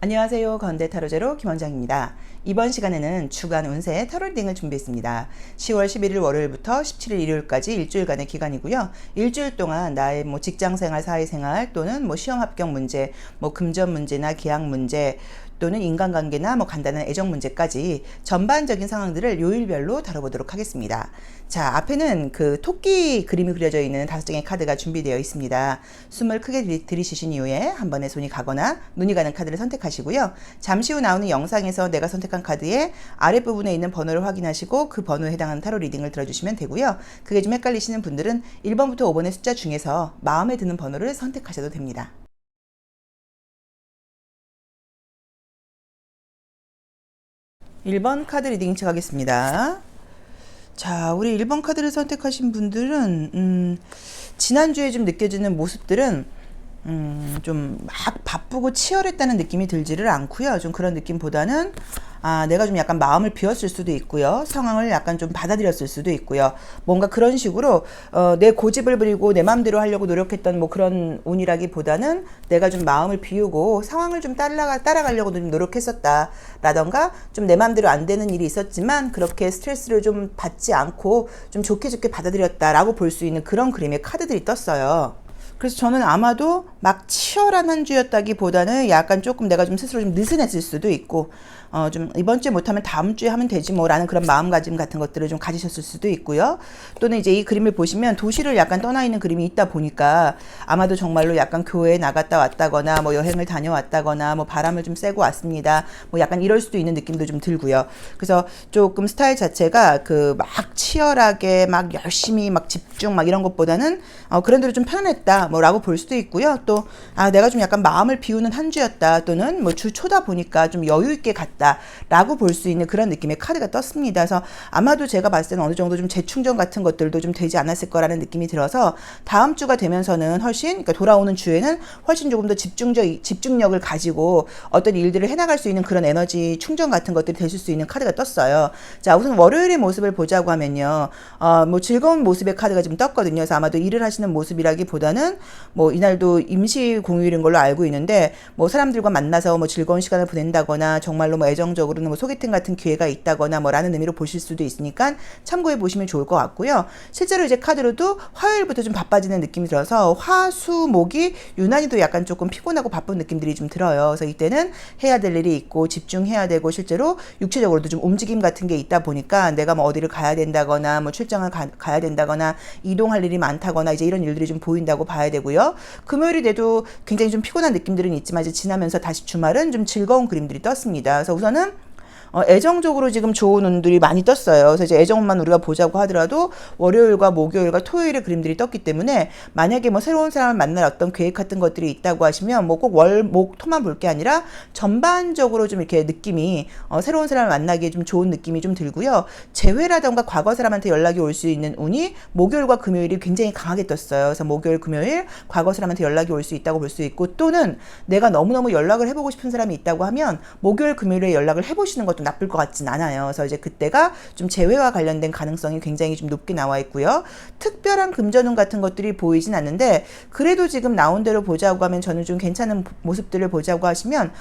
안녕하세요. 건대 타로제로 김원장입니다. 이번 시간에는 주간 운세 타로 리딩을 준비했습니다. 10월 11일 월요일부터 17일 일요일까지 일주일간의 기간이고요. 일주일 동안 나의 직장생활, 사회생활 또는 시험 합격 문제, 금전 문제나 계약 문제 또는 인간관계나 간단한 애정 문제까지 전반적인 상황들을 요일별로 다뤄보도록 하겠습니다. 자, 앞에는 그 토끼 그림이 그려져 있는 5장의 카드가 준비되어 있습니다. 숨을 크게 들이쉬신 이후에 한 번에 손이 가거나 눈이 가는 카드를 선택하시고요. 잠시 후 나오는 영상에서 내가 선택한 카드의 아랫부분에 있는 번호를 확인하시고 그 번호에 해당하는 타로 리딩을 들어주시면 되고요. 그게 좀 헷갈리시는 분들은 1번부터 5번의 숫자 중에서 마음에 드는 번호를 선택하셔도 됩니다. 1번 카드 리딩 시작하겠습니다. 자, 우리 1번 카드를 선택하신 분들은 지난주에 좀 느껴지는 모습들은 좀 막 바쁘고 치열했다는 느낌이 들지를 않고요. 좀 그런 느낌보다는 내가 좀 약간 마음을 비웠을 수도 있고요. 상황을 약간 좀 받아들였을 수도 있고요. 뭔가 그런 식으로 내 고집을 부리고 내 마음대로 하려고 노력했던 그런 운이라기보다는 내가 좀 마음을 비우고 상황을 좀 따라가려고 좀 노력했었다 라던가 좀 내 마음대로 안 되는 일이 있었지만 그렇게 스트레스를 좀 받지 않고 좀 좋게 받아들였다라고 볼 수 있는 그런 그림의 카드들이 떴어요. 그래서 저는 아마도 막 치열한 한 주였다기보다는 약간 조금 내가 좀 스스로 좀 느슨했을 수도 있고 좀 이번 주에 못하면 다음 주에 하면 되지 뭐라는 그런 마음가짐 같은 것들을 좀 가지셨을 수도 있고요. 또는 이제 이 그림을 보시면 도시를 약간 떠나 있는 그림이 있다 보니까 아마도 정말로 약간 교회에 나갔다 왔다거나 여행을 다녀왔다거나 바람을 좀 쐬고 왔습니다. 약간 이럴 수도 있는 느낌도 좀 들고요. 그래서 조금 스타일 자체가 그 막 치열하게 막 열심히 막 집중 막 이런 것보다는 그런 대로 좀 편했다 라고 볼 수도 있고요. 또 내가 좀 약간 마음을 비우는 한 주였다 또는 주 초다 보니까 좀 여유 있게 갔다 라고 볼 수 있는 그런 느낌의 카드가 떴습니다. 그래서 아마도 제가 봤을 때는 어느 정도 좀 재충전 같은 것들도 좀 되지 않았을 거라는 느낌이 들어서 다음 주가 되면서는 훨씬 그러니까 돌아오는 주에는 훨씬 조금 더 집중력을 가지고 어떤 일들을 해나갈 수 있는 그런 에너지 충전 같은 것들이 되실 수 있는 카드가 떴어요. 자, 우선 월요일의 모습을 보자고 하면요. 즐거운 모습의 카드가 좀 떴거든요. 그래서 아마도 일을 하시는 모습이라기보다는 이날도 임시 공휴일인 걸로 알고 있는데 사람들과 만나서 즐거운 시간을 보낸다거나 정말로 애정적으로는 소개팅 같은 기회가 있다거나 라는 의미로 보실 수도 있으니까 참고해 보시면 좋을 것 같고요. 실제로 이제 카드로도 화요일부터 좀 바빠지는 느낌이 들어서 화, 수, 목이 유난히도 약간 조금 피곤하고 바쁜 느낌들이 좀 들어요. 그래서 이때는 해야 될 일이 있고 집중해야 되고 실제로 육체적으로도 좀 움직임 같은 게 있다 보니까 내가 어디를 가야 된다거나 출장을 가야 된다거나 이동할 일이 많다거나 이제 이런 일들이 좀 보인다고 봐야 되고요. 금요일이 돼도 굉장히 좀 피곤한 느낌들은 있지만 이제 지나면서 다시 주말은 좀 즐거운 그림들이 떴습니다. 그래서 우선은 애정적으로 지금 좋은 운들이 많이 떴어요. 그래서 이제 애정만 우리가 보자고 하더라도 월요일과 목요일과 토요일의 그림들이 떴기 때문에 만약에 새로운 사람을 만날 어떤 계획 같은 것들이 있다고 하시면 꼭 월, 목, 토만 볼 게 아니라 전반적으로 좀 이렇게 느낌이 새로운 사람을 만나기에 좀 좋은 느낌이 좀 들고요. 재회라던가 과거 사람한테 연락이 올 수 있는 운이 목요일과 금요일이 굉장히 강하게 떴어요. 그래서 목요일, 금요일 과거 사람한테 연락이 올 수 있다고 볼 수 있고 또는 내가 너무너무 연락을 해보고 싶은 사람이 있다고 하면 목요일, 금요일에 연락을 해보시는 것도 나쁠 것 같진 않아요. 그래서 이제 그때가 좀 재회와 관련된 가능성이 굉장히 좀 높게 나와 있고요. 특별한 금전운 같은 것들이 보이진 않는데 그래도 지금 나온 대로 보자고 하면 저는 좀 괜찮은 모습들을 보자고 하시면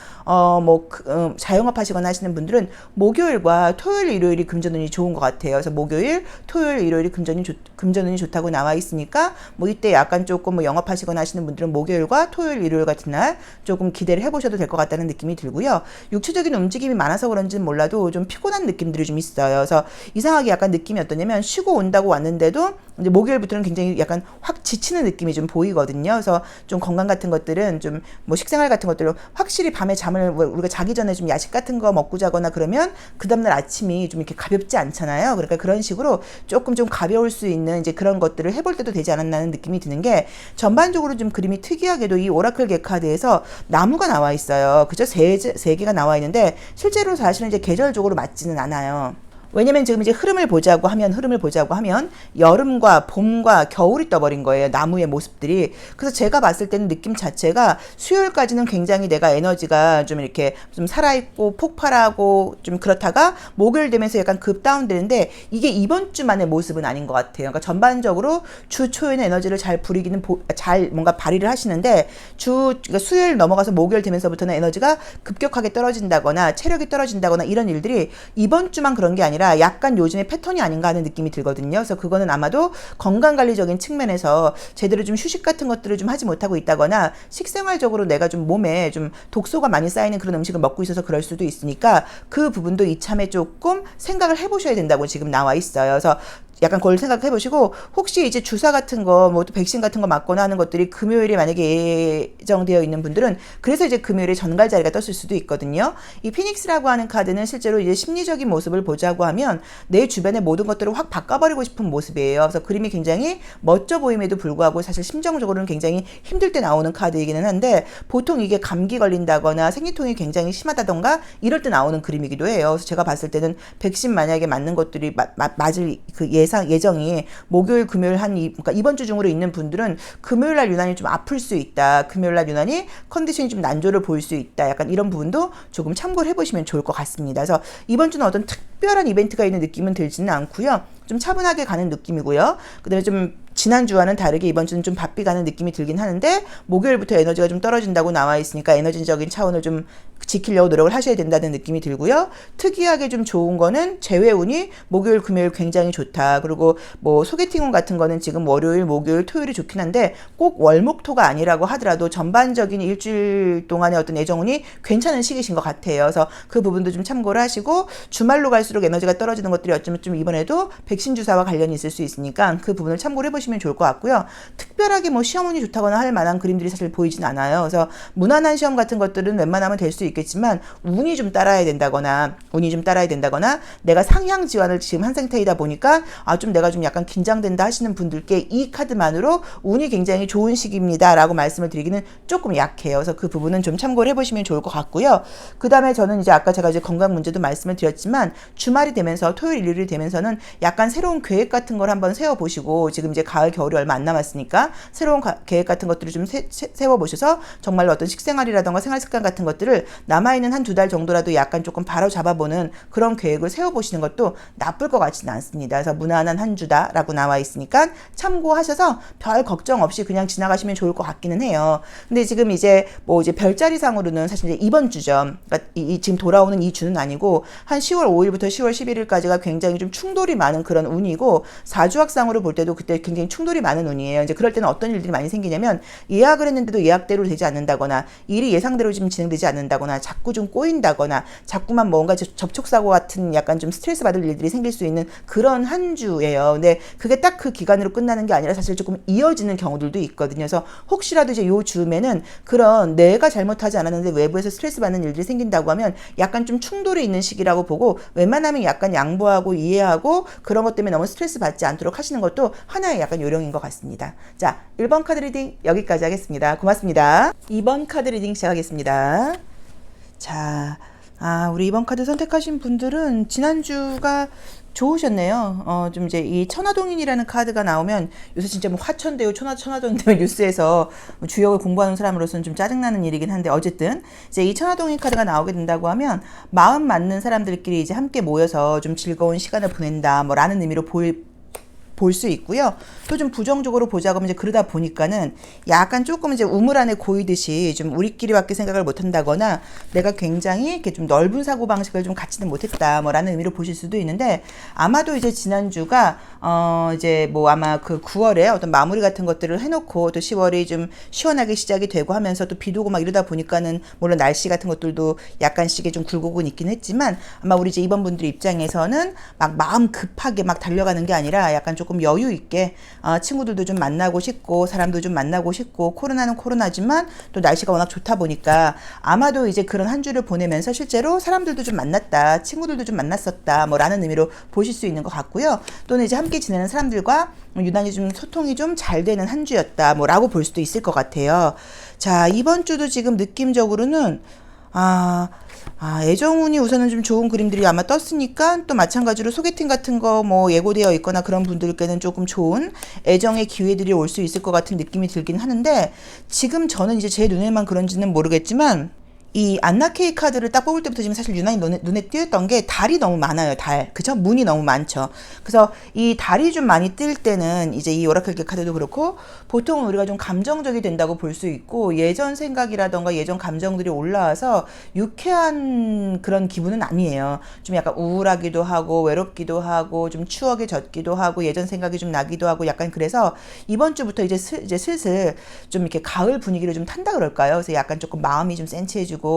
자영업 하시거나 하시는 분들은 목요일과 토요일, 일요일이 금전운이 좋은 것 같아요. 그래서 목요일, 토요일, 일요일이 금전운이 좋다고 나와 있으니까 이때 약간 조금 영업하시거나 하시는 분들은 목요일과 토요일, 일요일 같은 날 조금 기대를 해보셔도 될 것 같다는 느낌이 들고요. 육체적인 움직임이 많아서 그런지는 몰라도 좀 피곤한 느낌들이 좀 있어요. 그래서 이상하게 약간 느낌이 어떠냐면 쉬고 온다고 왔는데도 이제 목요일부터는 굉장히 약간 확 지치는 느낌이 좀 보이거든요. 그래서 좀 건강 같은 것들은 좀 식생활 같은 것들로 확실히 밤에 잠을 우리가 자기 전에 좀 야식 같은 거 먹고 자거나 그러면 그 다음날 아침이 좀 이렇게 가볍지 않잖아요. 그러니까 그런 식으로 조금 좀 가벼울 수 있는 이제 그런 것들을 해볼 때도 되지 않았나는 느낌이 드는 게 전반적으로 좀 그림이 특이하게도 이 오라클 개 카드에서 나무가 나와 있어요. 그죠? 세 개가 나와 있는데 실제로 사실은 이제 계절적으로 맞지는 않아요. 왜냐면 지금 이제 흐름을 보자고 하면 여름과 봄과 겨울이 떠버린 거예요. 나무의 모습들이. 그래서 제가 봤을 때는 느낌 자체가 수요일까지는 굉장히 내가 에너지가 좀 이렇게 좀 살아있고 폭발하고 좀 그렇다가 목요일 되면서 약간 급 다운되는데 이게 이번 주만의 모습은 아닌 것 같아요. 그러니까 전반적으로 주 초에는 에너지를 잘 부리기는 잘 뭔가 발휘를 하시는데 그러니까 수요일 넘어가서 목요일 되면서부터는 에너지가 급격하게 떨어진다거나 체력이 떨어진다거나 이런 일들이 이번 주만 그런 게 아니라 약간 요즘의 패턴이 아닌가 하는 느낌이 들거든요. 그래서 그거는 아마도 건강관리적인 측면에서 제대로 좀 휴식 같은 것들을 좀 하지 못하고 있다거나 식생활적으로 내가 좀 몸에 좀 독소가 많이 쌓이는 그런 음식을 먹고 있어서 그럴 수도 있으니까 그 부분도 이참에 조금 생각을 해보셔야 된다고 지금 나와 있어요. 그래서 약간 그걸 생각해 보시고 혹시 이제 주사 같은 거 뭐 또 백신 같은 거 맞거나 하는 것들이 금요일에 만약에 예정되어 있는 분들은 그래서 이제 금요일에 전갈 자리가 떴을 수도 있거든요. 이 피닉스라고 하는 카드는 실제로 이제 심리적인 모습을 보자고 하면 내 주변의 모든 것들을 확 바꿔버리고 싶은 모습이에요. 그래서 그림이 굉장히 멋져 보임에도 불구하고 사실 심정적으로는 굉장히 힘들 때 나오는 카드이기는 한데 보통 이게 감기 걸린다거나 생리통이 굉장히 심하다던가 이럴 때 나오는 그림이기도 해요. 그래서 제가 봤을 때는 백신 만약에 맞는 것들이 맞을 그 예정이 목요일, 금요일 그러니까 이번 주 중으로 있는 분들은 금요일 날 유난히 좀 아플 수 있다. 금요일 날 유난히 컨디션이 좀 난조를 보일 수 있다. 약간 이런 부분도 조금 참고를 해보시면 좋을 것 같습니다. 그래서 이번 주는 어떤 특별한 이벤트가 있는 느낌은 들지는 않고요. 좀 차분하게 가는 느낌이고요. 그 다음에 좀 지난주와는 다르게 이번 주는 좀 바삐 가는 느낌이 들긴 하는데 목요일부터 에너지가 좀 떨어진다고 나와 있으니까 에너지적인 차원을 좀 지키려고 노력을 하셔야 된다는 느낌이 들고요. 특이하게 좀 좋은 거는 재회운이 목요일, 금요일 굉장히 좋다. 그리고 뭐 소개팅운 같은 거는 지금 월요일, 목요일, 토요일이 좋긴 한데 꼭 월목토가 아니라고 하더라도 전반적인 일주일 동안의 어떤 애정운이 괜찮은 시기신 것 같아요. 그래서 그 부분도 좀 참고를 하시고 주말로 갈수록 에너지가 떨어지는 것들이 어쩌면 좀 이번에도 백신 주사와 관련이 있을 수 있으니까 그 부분을 참고를 해보시면 좋을 것 같고요. 특별하게 뭐 시험운이 좋다거나 할 만한 그림들이 사실 보이진 않아요. 그래서 무난한 시험 같은 것들은 웬만하면 될 수 있겠지만 운이 좀 따라야 된다거나 내가 상향 지환을 지금 한 상태이다 보니까 좀 내가 좀 약간 긴장된다 하시는 분들께 이 카드만으로 운이 굉장히 좋은 시기입니다 라고 말씀을 드리기는 조금 약해요. 그래서 그 부분은 좀 참고를 해보시면 좋을 것 같고요. 그 다음에 저는 이제 아까 제가 이제 건강 문제도 말씀을 드렸지만 주말이 되면서 토요일, 일요일이 되면서는 약간 새로운 계획 같은 걸 한번 세워보시고 지금 이제 가을, 겨울이 얼마 안 남았으니까 새로운 계획 같은 것들을 좀 세워보셔서 정말로 어떤 식생활이라던가 생활습관 같은 것들을 남아있는 한 두 달 정도라도 약간 조금 바로 잡아보는 그런 계획을 세워보시는 것도 나쁠 것 같지는 않습니다. 그래서 무난한 한 주다라고 나와 있으니까 참고하셔서 별 걱정 없이 그냥 지나가시면 좋을 것 같기는 해요. 근데 지금 이제 뭐 이제 별자리상으로는 사실 이제 이번 주죠. 그러니까 지금 돌아오는 이 주는 아니고 한 10월 5일부터 10월 11일까지가 굉장히 좀 충돌이 많은 그런 운이고 사주학상으로 볼 때도 그때 굉장히 충돌이 많은 운이에요. 이제 그럴 때는 어떤 일들이 많이 생기냐면 예약을 했는데도 예약대로 되지 않는다거나 일이 예상대로 지금 진행되지 않는다거나 자꾸 좀 꼬인다거나 자꾸만 뭔가 접촉사고 같은 약간 좀 스트레스 받을 일들이 생길 수 있는 그런 한 주예요. 근데 그게 딱 그 기간으로 끝나는 게 아니라 사실 조금 이어지는 경우들도 있거든요. 그래서 혹시라도 이제 요 즈음에는 그런 내가 잘못하지 않았는데 외부에서 스트레스 받는 일들이 생긴다고 하면 약간 좀 충돌이 있는 시기라고 보고 웬만하면 약간 양보하고 이해하고 그런 것 때문에 너무 스트레스 받지 않도록 하시는 것도 하나의 약간 요령인 것 같습니다. 자, 1번 카드 리딩 여기까지 하겠습니다. 고맙습니다. 2번 카드 리딩 시작하겠습니다. 자, 우리 2번 카드 선택하신 분들은 지난주가 좋으셨네요. 좀 이제 이 천하동인이라는 카드가 나오면 요새 진짜 뭐 화천대유, 천하동인 뉴스에서 주역을 공부하는 사람으로서는 좀 짜증나는 일이긴 한데 어쨌든 이제 이 천하동인 카드가 나오게 된다고 하면 마음 맞는 사람들끼리 이제 함께 모여서 좀 즐거운 시간을 보낸다 뭐 라는 의미로 볼 수 있고요. 또 좀 부정적으로 보자고 하면 이제 그러다 보니까는 약간 조금 이제 우물 안에 고이듯이 좀 우리끼리밖에 생각을 못 한다거나 내가 굉장히 이렇게 좀 넓은 사고방식을 좀 갖지는 못했다 뭐 라는 의미로 보실 수도 있는데 아마도 이제 지난주가 이제 뭐 아마 그 9월에 어떤 마무리 같은 것들을 해놓고 또 10월이 좀 시원하게 시작이 되고 하면서 또 비도 오고 막 이러다 보니까는 물론 날씨 같은 것들도 약간씩의 좀 굴곡은 있긴 했지만 아마 우리 이제 이번 분들 입장에서는 막 마음 급하게 막 달려가는 게 아니라 약간 조금 여유 있게 친구들도 좀 만나고 싶고 사람도 좀 만나고 싶고 코로나는 코로나지만 또 날씨가 워낙 좋다 보니까 아마도 이제 그런 한 주를 보내면서 실제로 사람들도 좀 만났다 친구들도 좀 만났었다 뭐 라는 의미로 보실 수 있는 것 같고요. 또는 이제 함께 지내는 사람들과 유난히 좀 소통이 좀 잘 되는 한 주였다 뭐 라고 볼 수도 있을 것 같아요. 자, 이번 주도 지금 느낌적으로는 애정운이 우선은 좀 좋은 그림들이 아마 떴으니까 또 마찬가지로 소개팅 같은 거 뭐 예고되어 있거나 그런 분들께는 조금 좋은 애정의 기회들이 올 수 있을 것 같은 느낌이 들긴 하는데, 지금 저는 이제 제 눈에만 그런지는 모르겠지만 이 안나케이 카드를 딱 뽑을 때부터 지금 사실 유난히 눈에 띄었던 게 달이 너무 많아요. 달. 그죠? 문이 너무 많죠. 그래서 이 달이 좀 많이 뜰 때는 이제 이 오라클 카드도 그렇고 보통은 우리가 좀 감정적이 된다고 볼 수 있고, 예전 생각이라던가 예전 감정들이 올라와서 유쾌한 그런 기분은 아니에요. 좀 약간 우울하기도 하고 외롭기도 하고 좀 추억에 젖기도 하고 예전 생각이 좀 나기도 하고, 약간 그래서 이번 주부터 이제 슬슬 좀 이렇게 가을 분위기를 좀 탄다 그럴까요? 그래서 약간 조금 마음이 좀 센치해지고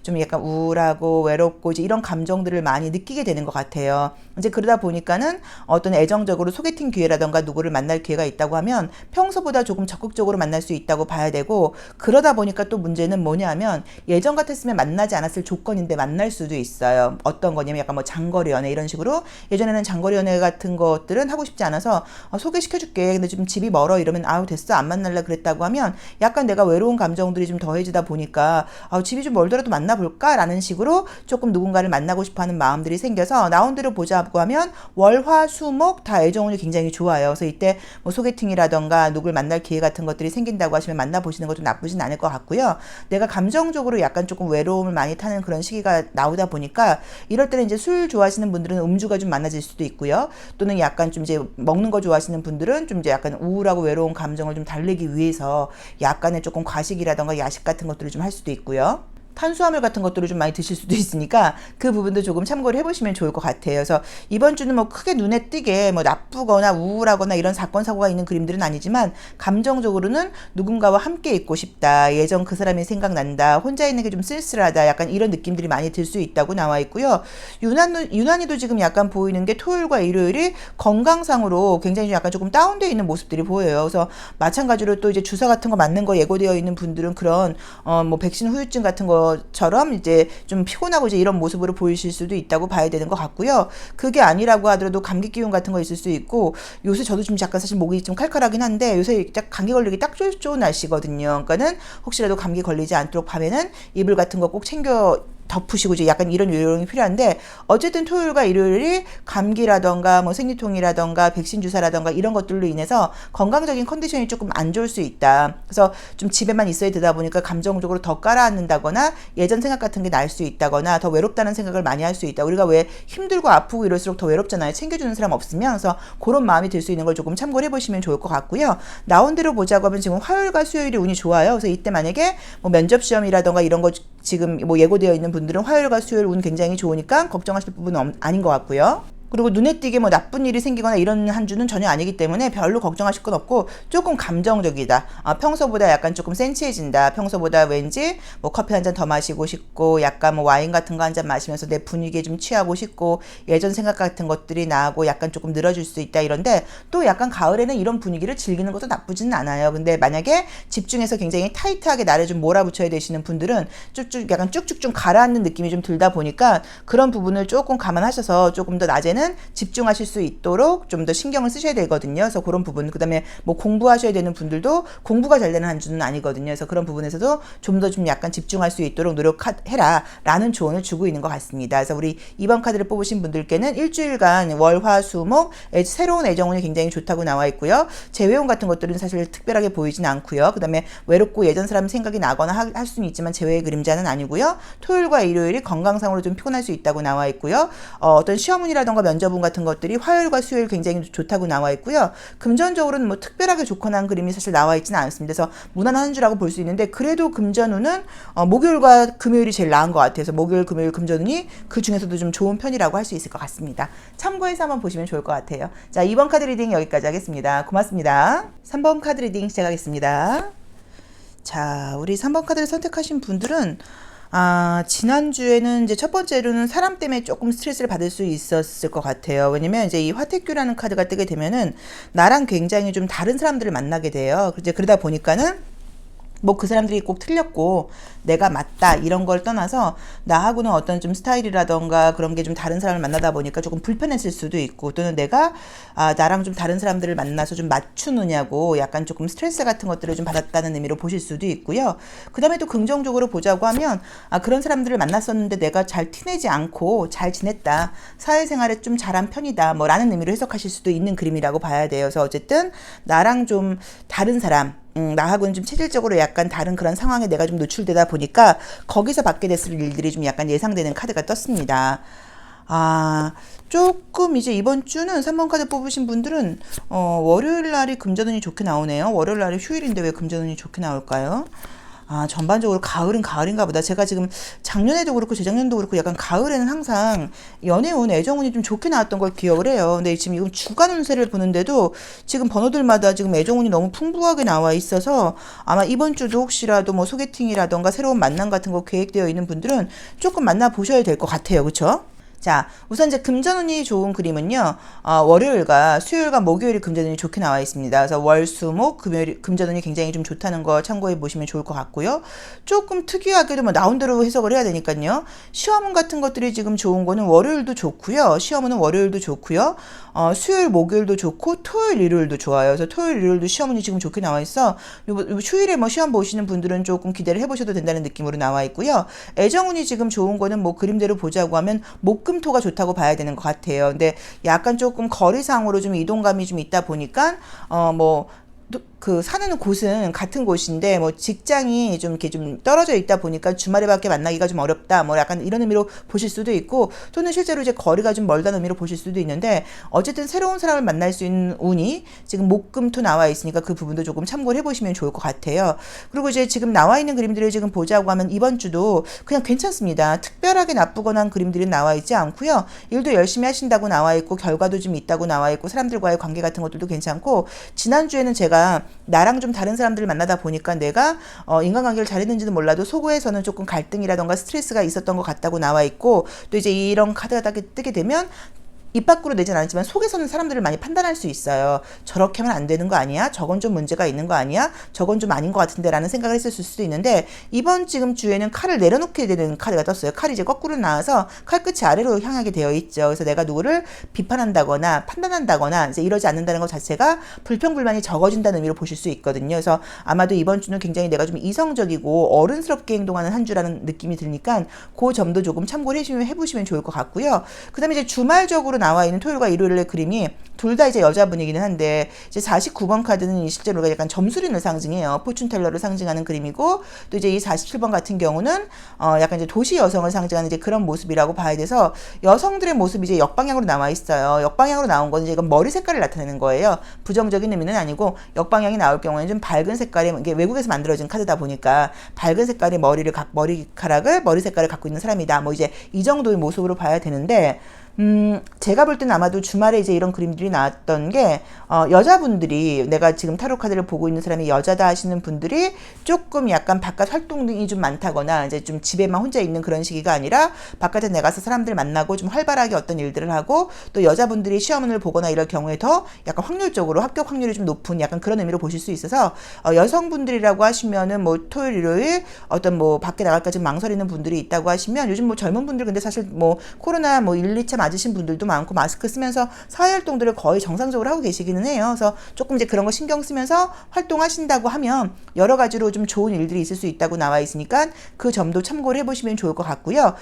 좀 약간 우울하고 외롭고 이제 이런 감정들을 많이 느끼게 되는 것 같아요. 이제 그러다 보니까는 어떤 애정적으로 소개팅 기회라던가 누구를 만날 기회가 있다고 하면 평소보다 조금 적극적으로 만날 수 있다고 봐야 되고, 그러다 보니까 또 문제는 뭐냐면 예전 같았으면 만나지 않았을 조건인데 만날 수도 있어요. 어떤 거냐면 약간 뭐 장거리 연애 이런 식으로, 예전에는 장거리 연애 같은 것들은 하고 싶지 않아서 소개시켜줄게 근데 좀 집이 멀어 이러면 아우 됐어 안 만날라 그랬다고 하면 약간 내가 외로운 감정들이 좀 더해지다 보니까 집이 좀 멀더라도 만나볼까 라는 식으로 조금 누군가를 만나고 싶어하는 마음들이 생겨서 나온 대로 보자고 하면 월화수목 다 애정운이 굉장히 좋아요. 그래서 이때 뭐 소개팅이라던가 누굴 만날 기회 같은 것들이 생긴다고 하시면 만나보시는 것도 나쁘진 않을 것 같고요. 내가 감정적으로 약간 조금 외로움을 많이 타는 그런 시기가 나오다 보니까 이럴 때는 이제 술 좋아하시는 분들은 음주가 좀 많아질 수도 있고요. 또는 약간 좀 이제 먹는 거 좋아하시는 분들은 좀 이제 약간 우울하고 외로운 감정을 좀 달래기 위해서 약간의 조금 과식이라던가 야식 같은 것들을 좀 할 수도 있고요. 탄수화물 같은 것들을 좀 많이 드실 수도 있으니까 그 부분도 조금 참고를 해보시면 좋을 것 같아요. 그래서 이번 주는 뭐 크게 눈에 띄게 뭐 나쁘거나 우울하거나 이런 사건 사고가 있는 그림들은 아니지만 감정적으로는 누군가와 함께 있고 싶다, 예전 그 사람이 생각난다, 혼자 있는 게 좀 쓸쓸하다, 약간 이런 느낌들이 많이 들 수 있다고 나와 있고요. 유난히도 지금 약간 보이는 게 토요일과 일요일이 건강상으로 굉장히 좀 약간 조금 다운되어 있는 모습들이 보여요. 그래서 마찬가지로 또 이제 주사 같은 거 맞는 거 예고되어 있는 분들은 그런 뭐 백신 후유증 같은 것처럼 이제 좀 피곤하고 이제 이런 모습으로 보이실 수도 있다고 봐야 되는 것 같고요. 그게 아니라고 하더라도 감기 기운 같은 거 있을 수 있고, 요새 저도 좀 약간 사실 목이 좀 칼칼하긴 한데 요새 딱 감기 걸리기 딱 좋은 날씨거든요. 그러니까는 혹시라도 감기 걸리지 않도록 밤에는 이불 같은 거 꼭 챙겨 덮으시고 이제 약간 이런 요령이 필요한데, 어쨌든 토요일과 일요일이 감기라던가 뭐 생리통이라던가 백신 주사라던가 이런 것들로 인해서 건강적인 컨디션이 조금 안 좋을 수 있다. 그래서 좀 집에만 있어야 되다 보니까 감정적으로 더 깔아앉는다거나 예전 생각 같은 게 날 수 있다거나 더 외롭다는 생각을 많이 할 수 있다. 우리가 왜 힘들고 아프고 이럴수록 더 외롭잖아요. 챙겨주는 사람 없으면. 그래서 그런 마음이 들 수 있는 걸 조금 참고를 해보시면 좋을 것 같고요. 나온 대로 보자고 하면 지금 화요일과 수요일이 운이 좋아요. 그래서 이때 만약에 뭐 면접 시험이라던가 이런 거 지금 뭐 예고되어 있는 분들은 화요일과 수요일 운 굉장히 좋으니까 걱정하실 부분은 아닌 것 같고요. 그리고 눈에 띄게 뭐 나쁜 일이 생기거나 이런 한 주는 전혀 아니기 때문에 별로 걱정하실 건 없고, 조금 감정적이다. 평소보다 약간 조금 센치해진다. 평소보다 왠지 뭐 커피 한 잔 더 마시고 싶고 약간 뭐 와인 같은 거 한 잔 마시면서 내 분위기에 좀 취하고 싶고 예전 생각 같은 것들이 나고 약간 조금 늘어질 수 있다. 이런데 또 약간 가을에는 이런 분위기를 즐기는 것도 나쁘지는 않아요. 근데 만약에 집중해서 굉장히 타이트하게 나를 좀 몰아붙여야 되시는 분들은 약간 쭉쭉 좀 가라앉는 느낌이 좀 들다 보니까 그런 부분을 조금 감안하셔서 조금 더 낮에는 집중하실 수 있도록 좀 더 신경을 쓰셔야 되거든요. 그래서 그런 부분, 그 다음에 뭐 공부하셔야 되는 분들도 공부가 잘 되는 한 주는 아니거든요. 그래서 그런 부분에서도 좀 더 좀 약간 집중할 수 있도록 노력해라 라는 조언을 주고 있는 것 같습니다. 그래서 우리 이번 카드를 뽑으신 분들께는 일주일간 월화수목 새로운 애정운이 굉장히 좋다고 나와 있고요. 재회운 같은 것들은 사실 특별하게 보이진 않고요. 그 다음에 외롭고 예전 사람 생각이 나거나 할 수는 있지만 재회의 그림자는 아니고요. 토요일과 일요일이 건강상으로 좀 피곤할 수 있다고 나와 있고요. 어떤 시험운이라던가 면접운 같은 것들이 화요일과 수요일 굉장히 좋다고 나와 있고요. 금전적으로는 뭐 특별하게 좋거나 한 그림이 사실 나와 있지는 않습니다. 그래서 무난한 한 주라고 볼 수 있는데, 그래도 금전운은 목요일과 금요일이 제일 나은 것 같아서 목요일, 금요일, 금전운이 그 중에서도 좀 좋은 편이라고 할 수 있을 것 같습니다. 참고해서 한번 보시면 좋을 것 같아요. 자, 2번 카드 리딩 여기까지 하겠습니다. 고맙습니다. 3번 카드 리딩 시작하겠습니다. 자, 우리 3번 카드를 선택하신 분들은 지난주에는 이제 첫 번째로는 사람 때문에 조금 스트레스를 받을 수 있었을 것 같아요. 왜냐면 이제 이 화택규라는 카드가 뜨게 되면은 나랑 굉장히 좀 다른 사람들을 만나게 돼요. 이제 그러다 보니까는 뭐 그 사람들이 꼭 틀렸고 내가 맞다 이런 걸 떠나서 나하고는 어떤 좀 스타일이라던가 그런 게 좀 다른 사람을 만나다 보니까 조금 불편했을 수도 있고, 또는 내가 나랑 좀 다른 사람들을 만나서 좀 맞추느냐고 약간 조금 스트레스 같은 것들을 좀 받았다는 의미로 보실 수도 있고요. 그 다음에 또 긍정적으로 보자고 하면 그런 사람들을 만났었는데 내가 잘 티내지 않고 잘 지냈다, 사회생활에 좀 잘한 편이다 뭐 라는 의미로 해석하실 수도 있는 그림이라고 봐야 돼요. 그래서 어쨌든 나랑 좀 다른 사람, 나하고는 좀 체질적으로 약간 다른 그런 상황에 내가 좀 노출되다 보니까 거기서 받게 됐을 일들이 좀 약간 예상되는 카드가 떴습니다. 조금 이제 이번 주는 3번 카드 뽑으신 분들은 월요일 날이 금전운이 좋게 나오네요. 월요일 날이 휴일인데 왜 금전운이 좋게 나올까요? 전반적으로 가을은 가을인가 보다. 제가 지금 작년에도 그렇고 재작년도 그렇고 약간 가을에는 항상 연애운, 애정운이 좀 좋게 나왔던 걸 기억을 해요. 근데 지금 이건 주간 운세를 보는데도 지금 번호들마다 지금 애정운이 너무 풍부하게 나와 있어서 아마 이번 주도 혹시라도 뭐 소개팅이라던가 새로운 만남 같은 거 계획되어 있는 분들은 조금 만나보셔야 될 것 같아요. 그쵸? 자, 우선 이제 금전운이 좋은 그림은요, 월요일과 수요일과 목요일이 금전운이 좋게 나와 있습니다. 그래서 월, 수, 목, 금요일, 금전운이 굉장히 좀 좋다는 거 참고해 보시면 좋을 것 같고요. 조금 특이하게도 뭐 나온 대로 해석을 해야 되니까요. 시험운 같은 것들이 지금 좋은 거는 월요일도 좋고요. 시험운은 월요일도 좋고요. 수요일, 목요일도 좋고, 토요일, 일요일도 좋아요. 그래서 토요일, 일요일도 시험운이 지금 좋게 나와 있어. 요 휴일에 뭐 시험 보시는 분들은 조금 기대를 해보셔도 된다는 느낌으로 나와 있고요. 애정운이 지금 좋은 거는 뭐 그림대로 보자고 하면 목금토가 좋다고 봐야 되는 것 같아요. 근데 약간 조금 거리상으로 좀 이동감이 좀 있다 보니까 그 사는 곳은 같은 곳인데 뭐 직장이 좀 이렇게 좀 떨어져 있다 보니까 주말에밖에 만나기가 좀 어렵다 뭐 약간 이런 의미로 보실 수도 있고, 또는 실제로 이제 거리가 좀 멀다는 의미로 보실 수도 있는데, 어쨌든 새로운 사람을 만날 수 있는 운이 지금 목금토 나와 있으니까 그 부분도 조금 참고를 해보시면 좋을 것 같아요. 그리고 이제 지금 나와 있는 그림들을 지금 보자고 하면 이번 주도 그냥 괜찮습니다. 특별하게 나쁘거나 한 그림들이 나와 있지 않고요. 일도 열심히 하신다고 나와 있고 결과도 좀 있다고 나와 있고 사람들과의 관계 같은 것들도 괜찮고, 지난주에는 제가 나랑 좀 다른 사람들을 만나다 보니까 내가 인간관계를 잘했는지는 몰라도 속에서는 조금 갈등이라던가 스트레스가 있었던 것 같다고 나와 있고, 또 이제 이런 카드가 뜨게 되면 입 밖으로 내진 않지만 속에서는 사람들을 많이 판단할 수 있어요. 저렇게 하면 안 되는 거 아니야? 저건 좀 문제가 있는 거 아니야? 저건 좀 아닌 것 같은데 라는 생각을 했을 수도 있는데, 이번 지금 주에는 칼을 내려놓게 되는 카드가 떴어요. 칼이 이제 거꾸로 나와서 칼 끝이 아래로 향하게 되어 있죠. 그래서 내가 누구를 비판한다거나 판단한다거나 이제 이러지 않는다는 것 자체가 불평불만이 적어진다는 의미로 보실 수 있거든요. 그래서 아마도 이번 주는 굉장히 내가 좀 이성적이고 어른스럽게 행동하는 한 주라는 느낌이 드니까 그 점도 조금 참고를 해보시면 좋을 것 같고요. 그 다음에 이제 주말적으로 나와 있는 토요일과 일요일의 그림이 둘 다 이제 여자분이기는 한데, 이제 49번 카드는 실제로 약간 점수린을 상징해요. 포춘텔러를 상징하는 그림이고, 또 이제 이 47번 같은 경우는 약간 이제 도시 여성을 상징하는 이제 그런 모습이라고 봐야 돼서, 여성들의 모습이 이제 역방향으로 나와 있어요. 역방향으로 나온 건 이제 이건 머리 색깔을 나타내는 거예요. 부정적인 의미는 아니고 역방향이 나올 경우에는 좀 밝은 색깔의, 이게 외국에서 만들어진 카드다 보니까 밝은 색깔의 머리카락을 머리 색깔을 갖고 있는 사람이다. 뭐 이제 이 정도의 모습으로 봐야 되는데, 제가 볼 때는 아마도 주말에 이제 이런 그림들이 나왔던 게, 여자분들이, 내가 지금 타로 카드를 보고 있는 사람이 여자다 하시는 분들이 조금 약간 바깥 활동이 좀 많다거나, 이제 좀 집에만 혼자 있는 그런 시기가 아니라 바깥에 나가서 사람들 만나고 좀 활발하게 어떤 일들을 하고, 또 여자분들이 시험을 보거나 이럴 경우에 더 약간 확률적으로 합격 확률이 좀 높은 약간 그런 의미로 보실 수 있어서, 여성분들이라고 하시면은 뭐 토요일, 일요일 어떤 뭐 밖에 나갈까 지금 망설이는 분들이 있다고 하시면, 요즘 뭐 젊은 분들 근데 사실 뭐 코로나 뭐 1, 2차 맞으신 분들도 많고 마스크 쓰면서 사회활동들을 거의 정상적으로 하고 계시기는 해요. 그래서 조금 이제 그런 거 신경 쓰면서 활동하신다고 하면 여러 가지로 좀 좋은 일들이 있을 수 있다고 나와 있으니까 그 점도 참고를 해보시면 좋을 것 같고요.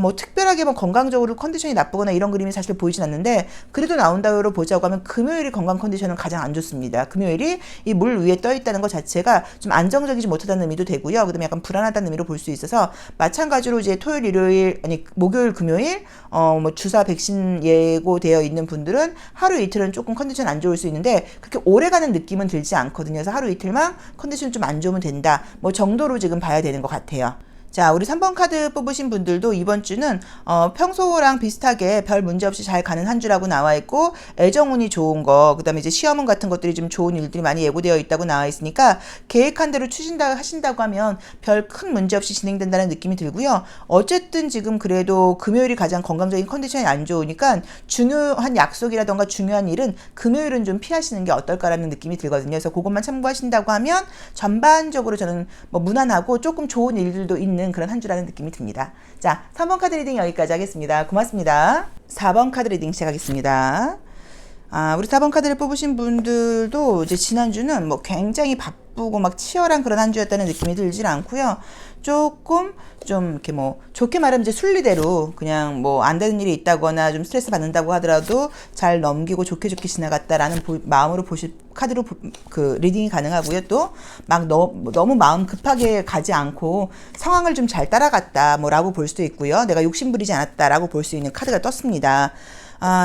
뭐 특별하게 뭐 건강적으로 컨디션이 나쁘거나 이런 그림이 사실 보이진 않는데, 그래도 나온다고 보자고 하면 금요일이 건강 컨디션은 가장 안 좋습니다. 금요일이 이 물 위에 떠 있다는 것 자체가 좀 안정적이지 못하다는 의미도 되고요. 그다음에 약간 불안하다는 의미로 볼 수 있어서, 마찬가지로 이제 토요일, 일요일, 아니 목요일, 금요일 뭐 주사 백신 예고되어 있는 분들은 하루 이틀은 조금 컨디션 안 좋을 수 있는데 그렇게 오래가는 느낌은 들지 않거든요. 그래서 하루 이틀만 컨디션 좀 안 좋으면 된다 뭐 정도로 지금 봐야 되는 것 같아요. 자, 우리 3번 카드 뽑으신 분들도 이번 주는 평소랑 비슷하게 별 문제 없이 잘 가는 한 주라고 나와 있고, 애정운이 좋은 거, 그 다음에 이제 시험운 같은 것들이 좀 좋은 일들이 많이 예고되어 있다고 나와 있으니까 계획한 대로 하신다고 하면 별 큰 문제 없이 진행된다는 느낌이 들고요. 어쨌든 지금 그래도 금요일이 가장 건강적인 컨디션이 안 좋으니까 중요한 약속이라던가 중요한 일은 금요일은 좀 피하시는 게 어떨까라는 느낌이 들거든요. 그래서 그것만 참고하신다고 하면 전반적으로 저는 뭐 무난하고 조금 좋은 일들도 있는 그런 한 주라는 느낌이 듭니다. 자, 3번 카드 리딩 여기까지 하겠습니다. 고맙습니다. 4번 카드 리딩 시작하겠습니다. 우리 4번 카드를 뽑으신 분들도 이제 지난주는 뭐 굉장히 바쁘고 막 치열한 그런 한 주였다는 느낌이 들질 않고요. 조금 좀 이렇게 뭐 좋게 말하면 이제 순리대로 그냥 뭐 안 되는 일이 있다거나 좀 스트레스 받는다고 하더라도 잘 넘기고 좋게 지나갔다라는 마음으로 카드로 그 리딩이 가능하고요. 또 막 너무 마음 급하게 가지 않고 상황을 좀 잘 따라갔다 뭐라고 볼 수도 있고요. 내가 욕심부리지 않았다라고 볼 수 있는 카드가 떴습니다.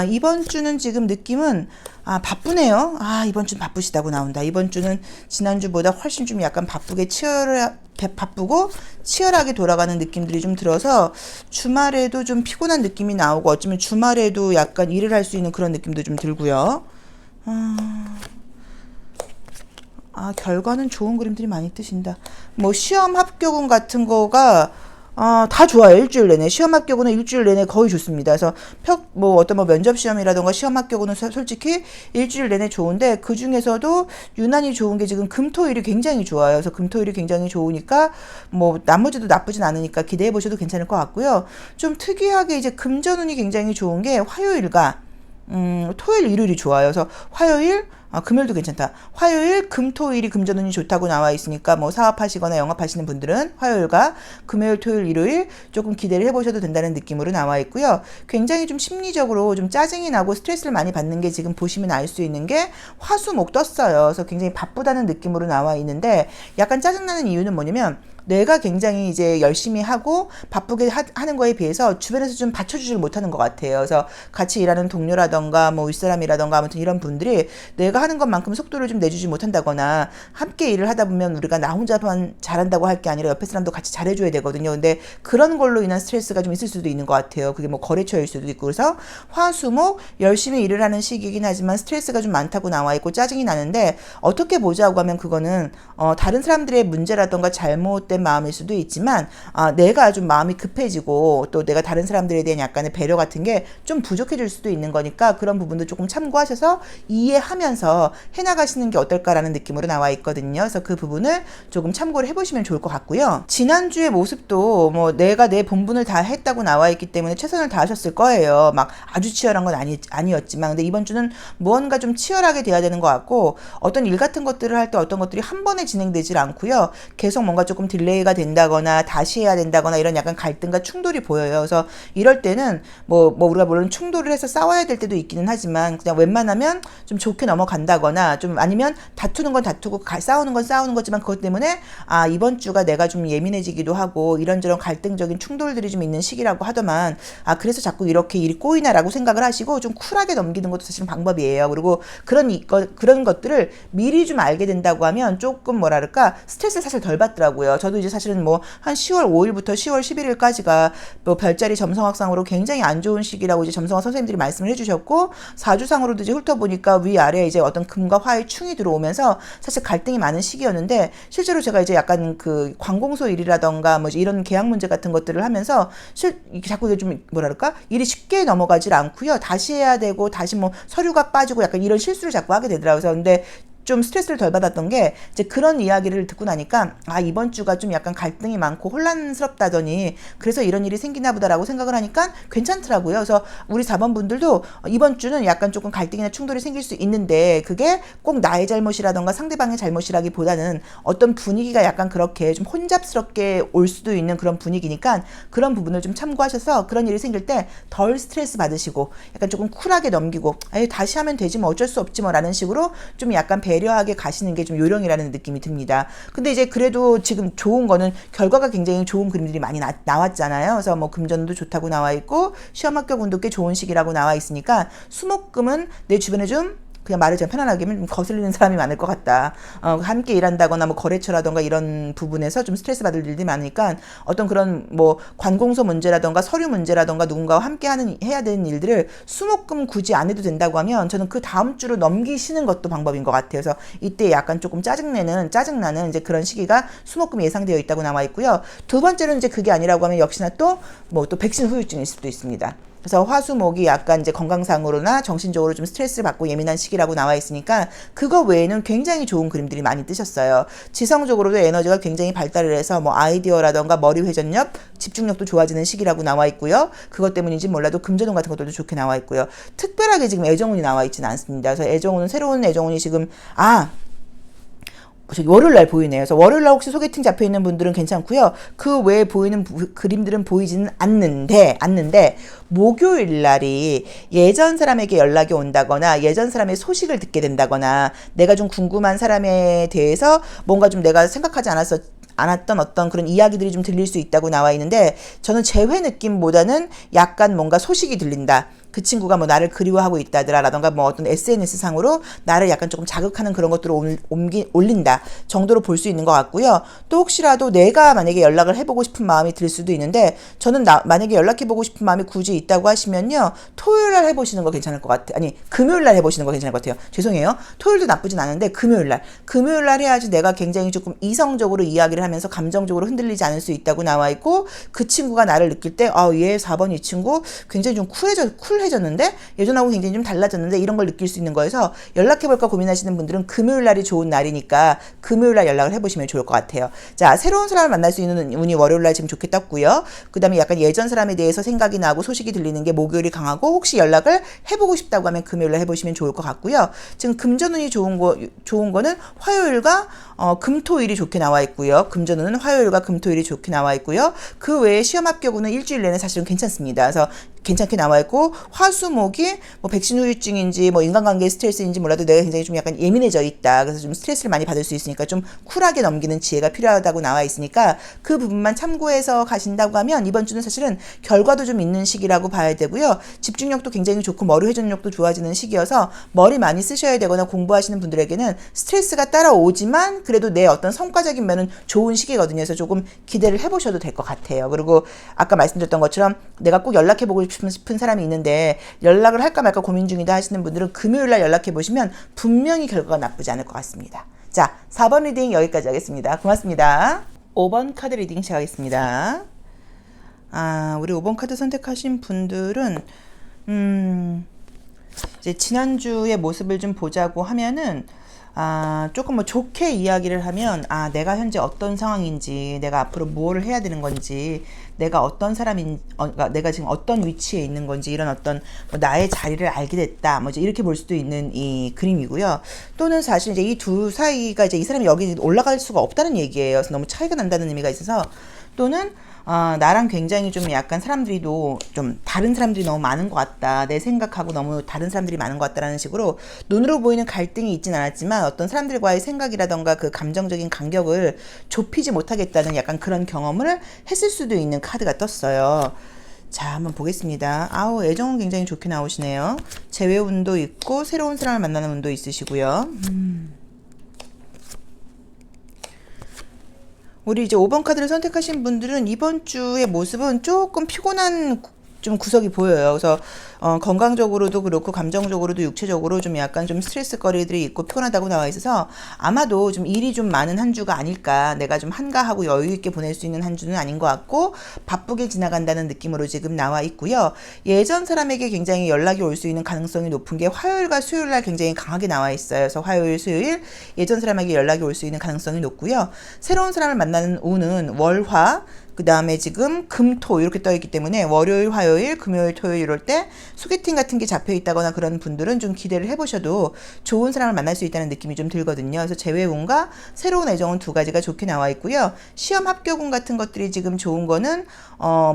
이번 주는 지금 느낌은 바쁘네요. 이번 주는 바쁘시다고 나온다. 이번 주는 지난주보다 훨씬 좀 약간 바쁘고 치열하게 돌아가는 느낌들이 좀 들어서 주말에도 좀 피곤한 느낌이 나오고 어쩌면 주말에도 약간 일을 할 수 있는 그런 느낌도 좀 들고요. 결과는 좋은 그림들이 많이 뜨신다. 뭐 시험 합격운 같은 거가 다 좋아요. 일주일 내내. 시험 합격은 일주일 내내 거의 좋습니다. 그래서 어떤 면접 시험이라던가 시험 합격은 솔직히 일주일 내내 좋은데 그 중에서도 유난히 좋은 게 지금 금토일이 굉장히 좋아요. 그래서 금토일이 굉장히 좋으니까 뭐 나머지도 나쁘진 않으니까 기대해 보셔도 괜찮을 것 같고요. 좀 특이하게 이제 금전운이 굉장히 좋은 게 화요일과 토요일, 일요일이 좋아요. 그래서 화요일, 금요일도 괜찮다. 화요일, 금토일이 금전운이 좋다고 나와 있으니까 뭐 사업하시거나 영업하시는 분들은 화요일과 금요일, 토요일, 일요일 조금 기대를 해보셔도 된다는 느낌으로 나와 있고요. 굉장히 좀 심리적으로 좀 짜증이 나고 스트레스를 많이 받는 게 지금 보시면 알 수 있는 게 화수목 떴어요. 그래서 굉장히 바쁘다는 느낌으로 나와 있는데 약간 짜증나는 이유는 뭐냐면 내가 굉장히 이제 열심히 하고 바쁘게 하는 거에 비해서 주변에서 좀 받쳐주지를 못하는 것 같아요. 그래서 같이 일하는 동료라던가 뭐 윗사람이라던가 아무튼 이런 분들이 내가 하는 것만큼 속도를 좀 내주지 못한다거나 함께 일을 하다 보면 우리가 나 혼자만 잘한다고 할 게 아니라 옆에 사람도 같이 잘해줘야 되거든요. 근데 그런 걸로 인한 스트레스가 좀 있을 수도 있는 것 같아요. 그게 뭐 거래처일 수도 있고. 그래서 화수목 열심히 일을 하는 시기이긴 하지만 스트레스가 좀 많다고 나와 있고 짜증이 나는데 어떻게 보자고 하면 그거는 다른 사람들의 문제라던가 잘못된 마음일 수도 있지만 내가 좀 마음이 급해지고 또 내가 다른 사람들에 대한 약간의 배려 같은 게 좀 부족해질 수도 있는 거니까 그런 부분도 조금 참고하셔서 이해하면서 해나가시는 게 어떨까라는 느낌으로 나와 있거든요. 그래서 그 부분을 조금 참고를 해보시면 좋을 것 같고요. 지난주의 모습도 뭐 내가 내 본분을 다 했다고 나와 있기 때문에 최선을 다하셨을 거예요. 막 아주 치열한 건 아니었지만 근데 이번 주는 무언가 좀 치열하게 돼야 되는 것 같고 어떤 일 같은 것들을 할 때 어떤 것들이 한 번에 진행되질 않고요. 계속 뭔가 조금 딜레이가 된다거나 다시 해야 된다거나 이런 약간 갈등과 충돌이 보여요. 그래서 이럴 때는 뭐 우리가 물론 충돌을 해서 싸워야 될 때도 있기는 하지만 그냥 웬만하면 좀 좋게 넘어간다거나 좀 아니면 다투는 건 다투고 싸우는 건 싸우는 거지만 그것 때문에 이번 주가 내가 좀 예민해지기도 하고 이런저런 갈등적인 충돌들이 좀 있는 시기라고 하더만 그래서 자꾸 이렇게 일이 꼬이나라고 생각을 하시고 좀 쿨하게 넘기는 것도 사실은 방법이에요. 그리고 그런 것들을 미리 좀 알게 된다고 하면 조금 뭐랄까 스트레스를 사실 덜 받더라고요. 저도 이제 사실은 뭐 한 10월 5일부터 10월 11일까지가 뭐 별자리 점성학상으로 굉장히 안 좋은 시기라고 이제 점성학 선생님들이 말씀을 해주셨고 사주상으로도 이제 훑어보니까 위아래 이제 어떤 금과 화의 충이 들어오면서 사실 갈등이 많은 시기였는데 실제로 제가 이제 약간 그 관공서 일이라던가 뭐 이런 계약 문제 같은 것들을 하면서 자꾸 이게 좀 뭐랄까 일이 쉽게 넘어가질 않고요. 다시 해야 되고 다시 뭐 서류가 빠지고 약간 이런 실수를 자꾸 하게 되더라고요. 근데 좀 스트레스를 덜 받았던 게 이제 그런 이야기를 듣고 나니까 이번 주가 좀 약간 갈등이 많고 혼란스럽다더니 그래서 이런 일이 생기나 보다라고 생각을 하니까 괜찮더라고요. 그래서 우리 4번 분들도 이번 주는 약간 조금 갈등이나 충돌이 생길 수 있는데 그게 꼭 나의 잘못이라던가 상대방의 잘못이라기보다는 어떤 분위기가 약간 그렇게 좀 혼잡스럽게 올 수도 있는 그런 분위기니까 그런 부분을 좀 참고하셔서 그런 일이 생길 때 덜 스트레스 받으시고 약간 조금 쿨하게 넘기고 다시 하면 되지 뭐 어쩔 수 없지 뭐 라는 식으로 좀 약간 배려하게 가시는 게 좀 요령이라는 느낌이 듭니다. 근데 이제 그래도 지금 좋은 거는 결과가 굉장히 좋은 그림들이 많이 나왔잖아요. 그래서 뭐 금전도 좋다고 나와 있고 시험 합격 운도 꽤 좋은 시기라고 나와 있으니까 수목금은 내 주변에 좀 그냥 말을 좀 편안하게 하면 좀 거슬리는 사람이 많을 것 같다. 함께 일한다거나 뭐 거래처라던가 이런 부분에서 좀 스트레스 받을 일들이 많으니까 어떤 그런 뭐 관공서 문제라던가 서류 문제라던가 누군가와 함께 해야 되는 일들을 수목금 굳이 안 해도 된다고 하면 저는 그 다음 주로 넘기시는 것도 방법인 것 같아요. 그래서 이때 약간 조금 짜증나는 이제 그런 시기가 수목금이 예상되어 있다고 나와 있고요. 두 번째로는 이제 그게 아니라고 하면 역시나 또 뭐 또 백신 후유증일 수도 있습니다. 그래서 화수목이 약간 이제 건강상으로나 정신적으로 좀 스트레스를 받고 예민한 시기라고 나와 있으니까 그거 외에는 굉장히 좋은 그림들이 많이 뜨셨어요. 지성적으로도 에너지가 굉장히 발달을 해서 뭐 아이디어라던가 머리 회전력, 집중력도 좋아지는 시기라고 나와 있고요. 그것 때문인지 몰라도 금전운 같은 것들도 좋게 나와 있고요. 특별하게 지금 애정운이 나와 있지는 않습니다. 그래서 애정운은 새로운 애정운이 지금 저기 월요일날 보이네요. 그래서 월요일날 혹시 소개팅 잡혀있는 분들은 괜찮고요. 그 외에 보이는 그림들은 보이지는 않는데 목요일날이 예전 사람에게 연락이 온다거나 예전 사람의 소식을 듣게 된다거나 내가 좀 궁금한 사람에 대해서 뭔가 좀 내가 생각하지 않았던 어떤 그런 이야기들이 좀 들릴 수 있다고 나와 있는데 저는 재회 느낌보다는 약간 뭔가 소식이 들린다. 그 친구가 뭐 나를 그리워하고 있다더라라던가 뭐 어떤 SNS 상으로 나를 약간 조금 자극하는 그런 것들을 올린다 정도로 볼 수 있는 것 같고요. 또 혹시라도 내가 만약에 연락을 해보고 싶은 마음이 들 수도 있는데 저는 만약에 연락해보고 싶은 마음이 굳이 있다고 하시면요. 토요일날 해보시는 거 괜찮을 것 같아요. 아니 금요일날 해보시는 거 괜찮을 것 같아요. 죄송해요. 토요일도 나쁘진 않은데 금요일날 해야지 내가 굉장히 조금 이성적으로 이야기를 하면서 감정적으로 흔들리지 않을 수 있다고 나와 있고 그 친구가 나를 느낄 때 얘 4번 이 친구 굉장히 좀 쿨해졌는데 예전하고 굉장히 좀 달라졌는데 이런 걸 느낄 수 있는 거여서 연락해볼까 고민하시는 분들은 금요일날이 좋은 날이니까 금요일날 연락을 해보시면 좋을 것 같아요. 자, 새로운 사람을 만날 수 있는 운이 월요일날 지금 좋게 떴고요. 그 다음에 약간 예전 사람에 대해서 생각이 나고 소식이 들리는 게 목요일이 강하고 혹시 연락을 해보고 싶다고 하면 금요일날 해보시면 좋을 것 같고요. 지금 금전운이 좋은 거는 화요일과 금토일이 좋게 나와 있고요. 금전운은 화요일과 금토일이 좋게 나와 있고요. 그 외에 시험 합격운은 일주일 내내 사실은 괜찮습니다. 그래서 괜찮게 나와 있고 화수목이 뭐 백신 후유증인지 뭐 인간관계 스트레스인지 몰라도 내가 굉장히 좀 약간 예민해져 있다. 그래서 좀 스트레스를 많이 받을 수 있으니까 좀 쿨하게 넘기는 지혜가 필요하다고 나와 있으니까 그 부분만 참고해서 가신다고 하면 이번 주는 사실은 결과도 좀 있는 시기라고 봐야 되고요. 집중력도 굉장히 좋고 머리 회전력도 좋아지는 시기여서 머리 많이 쓰셔야 되거나 공부하시는 분들에게는 스트레스가 따라오지만 그래도 내 어떤 성과적인 면은 좋은 시기거든요. 그래서 조금 기대를 해보셔도 될 것 같아요. 그리고 아까 말씀드렸던 것처럼 내가 꼭 연락해보고 싶은 사람이 있는데 연락을 할까 말까 고민 중이다 하시는 분들은 금요일날 연락해보시면 분명히 결과가 나쁘지 않을 것 같습니다. 자, 4번 리딩 여기까지 하겠습니다. 고맙습니다. 5번 카드 리딩 시작하겠습니다. 우리 5번 카드 선택하신 분들은 이제 지난주의 모습을 좀 보자고 하면은 조금 뭐 좋게 이야기를 하면 내가 현재 어떤 상황인지 내가 앞으로 뭘 해야 되는 건지 내가 어떤 그러니까 내가 지금 어떤 위치에 있는 건지 이런 어떤 뭐 나의 자리를 알게 됐다 뭐 이제 이렇게 볼 수도 있는 이 그림이고요. 또는 사실 이제 이 두 사이가 이제 이 사람이 여기 올라갈 수가 없다는 얘기예요. 그래서 너무 차이가 난다는 의미가 있어서 또는 나랑 굉장히 좀 약간 좀 다른 사람들이 너무 많은 것 같다. 내 생각하고 너무 다른 사람들이 많은 것 같다라는 식으로 눈으로 보이는 갈등이 있진 않았지만 어떤 사람들과의 생각이라던가 그 감정적인 간격을 좁히지 못하겠다는 약간 그런 경험을 했을 수도 있는 카드가 떴어요. 자, 한번 보겠습니다. 애정은 굉장히 좋게 나오시네요. 재회 운도 있고 새로운 사람을 만나는 운도 있으시고요. 우리 이제 5번 카드를 선택하신 분들은 이번 주의 모습은 조금 피곤한 좀 구석이 보여요. 그래서 건강적으로도 그렇고 감정적으로도 육체적으로 좀 약간 좀 스트레스거리들이 있고 피곤하다고 나와 있어서 아마도 좀 일이 좀 많은 한 주가 아닐까. 내가 좀 한가하고 여유 있게 보낼 수 있는 한 주는 아닌 것 같고 바쁘게 지나간다는 느낌으로 지금 나와 있고요. 예전 사람에게 굉장히 연락이 올 수 있는 가능성이 높은 게 화요일과 수요일날 굉장히 강하게 나와 있어요. 그래서 화요일, 수요일 예전 사람에게 연락이 올 수 있는 가능성이 높고요. 새로운 사람을 만나는 운은 월화 그 다음에 지금 금, 토 이렇게 떠 있기 때문에 월요일, 화요일, 금요일, 토요일 이럴 때 소개팅 같은 게 잡혀 있다거나 그런 분들은 좀 기대를 해보셔도 좋은 사람을 만날 수 있다는 느낌이 좀 들거든요. 그래서 재회운과 새로운 애정운 두 가지가 좋게 나와 있고요. 시험 합격운 같은 것들이 지금 좋은 거는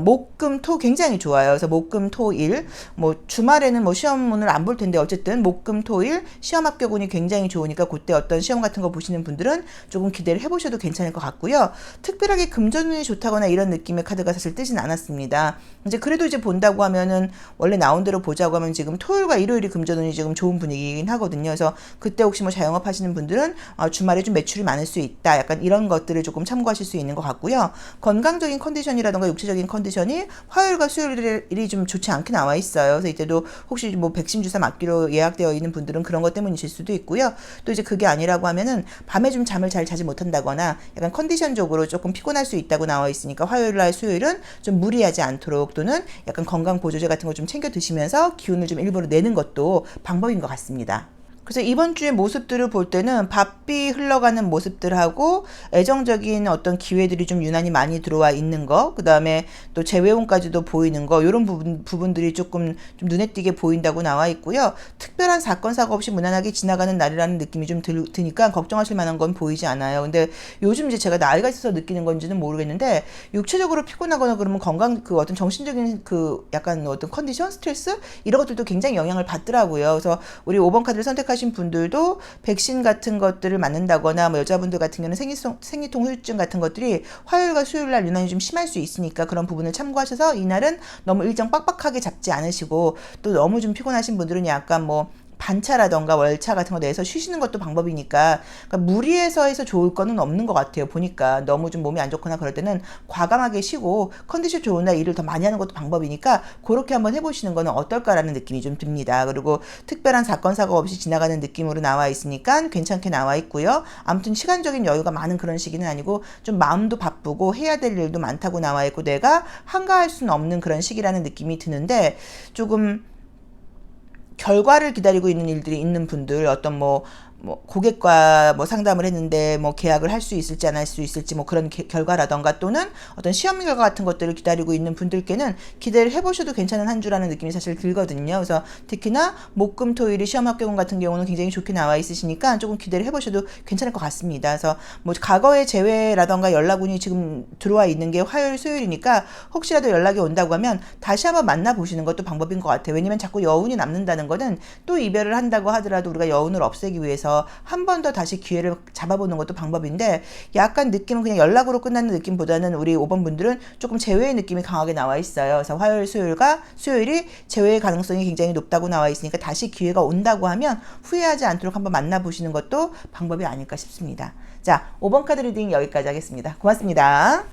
목, 금, 토 굉장히 좋아요. 그래서 목, 금, 토, 일 뭐 주말에는 뭐 시험운을 안 볼 텐데 어쨌든 목, 금, 토, 일 시험 합격운이 굉장히 좋으니까 그때 어떤 시험 같은 거 보시는 분들은 조금 기대를 해보셔도 괜찮을 것 같고요. 특별하게 금전운이 좋다거나 이런 느낌의 카드가 사실 뜨진 않았습니다. 이제 그래도 이제 본다고 하면은 원래 나온 마음대로 보자고 하면 지금 토요일과 일요일이 금전운이 지금 좋은 분위기긴 하거든요. 그래서 그때 혹시 뭐 자영업 하시는 분들은 주말에 좀 매출이 많을 수 있다. 약간 이런 것들을 조금 참고하실 수 있는 것 같고요. 건강적인 컨디션이라던가 육체적인 컨디션이 화요일과 수요일이 좀 좋지 않게 나와 있어요. 그래서 이때도 혹시 뭐 백신 주사 맞기로 예약되어 있는 분들은 그런 것 때문이실 수도 있고요. 또 이제 그게 아니라고 하면은 밤에 좀 잠을 잘 자지 못한다거나 약간 컨디션적으로 조금 피곤할 수 있다고 나와 있으니까 화요일날 수요일은 좀 무리하지 않도록 또는 약간 건강 보조제 같은 거 좀 챙겨 드시면서 기운을 좀 일부러 내는 것도 방법인 것 같습니다. 그래서 이번 주의 모습들을 볼 때는 바삐 흘러가는 모습들하고 애정적인 어떤 기회들이 좀 유난히 많이 들어와 있는 거, 그 다음에 또 재회원까지도 보이는 거, 이런 부분들이 조금 좀 눈에 띄게 보인다고 나와 있고요. 특별한 사건, 사고 없이 무난하게 지나가는 날이라는 느낌이 좀 드니까 걱정하실 만한 건 보이지 않아요. 근데 요즘 이제 제가 나이가 있어서 느끼는 건지는 모르겠는데, 육체적으로 피곤하거나 그러면 건강, 그 어떤 정신적인 그 약간 어떤 컨디션, 스트레스, 이런 것들도 굉장히 영향을 받더라고요. 그래서 우리 5번 카드를 선택하신 분들도 백신 같은 것들을 맞는다거나 뭐 여자분들 같은 경우는 생리통 후유증 같은 것들이 화요일과 수요일날 유난히 좀 심할 수 있으니까 그런 부분을 참고하셔서 이날은 너무 일정 빡빡하게 잡지 않으시고 또 너무 좀 피곤하신 분들은 약간 뭐 반차라던가 월차 같은 거 내서 쉬시는 것도 방법이니까 그러니까 무리해서 해서 좋을 거는 없는 것 같아요. 보니까 너무 좀 몸이 안 좋거나 그럴 때는 과감하게 쉬고 컨디션 좋은 날 일을 더 많이 하는 것도 방법이니까 그렇게 한번 해보시는 거는 어떨까라는 느낌이 좀 듭니다. 그리고 특별한 사건 사고 없이 지나가는 느낌으로 나와 있으니까 괜찮게 나와 있고요. 아무튼 시간적인 여유가 많은 그런 시기는 아니고 좀 마음도 바쁘고 해야 될 일도 많다고 나와 있고 내가 한가할 수는 없는 그런 시기라는 느낌이 드는데 조금 결과를 기다리고 있는 일들이 있는 분들 어떤 뭐 고객과 뭐 상담을 했는데 뭐 계약을 할 수 있을지 안 할 수 있을지 뭐 그런 결과라던가 또는 어떤 시험 결과 같은 것들을 기다리고 있는 분들께는 기대를 해보셔도 괜찮은 한 주라는 느낌이 사실 들거든요. 그래서 특히나 목금토일이 시험 합격운 같은 경우는 굉장히 좋게 나와 있으시니까 조금 기대를 해보셔도 괜찮을 것 같습니다. 그래서 뭐 과거의 재회라던가 연락운이 지금 들어와 있는 게 화요일 수요일이니까 혹시라도 연락이 온다고 하면 다시 한번 만나보시는 것도 방법인 것 같아요. 왜냐면 자꾸 여운이 남는다는 거는 또 이별을 한다고 하더라도 우리가 여운을 없애기 위해서 한 번 더 다시 기회를 잡아보는 것도 방법인데 약간 느낌은 그냥 연락으로 끝나는 느낌보다는 우리 5번 분들은 조금 재회의 느낌이 강하게 나와 있어요. 그래서 화요일 수요일과 수요일이 재회의 가능성이 굉장히 높다고 나와 있으니까 다시 기회가 온다고 하면 후회하지 않도록 한번 만나보시는 것도 방법이 아닐까 싶습니다. 자, 5번 카드 리딩 여기까지 하겠습니다. 고맙습니다.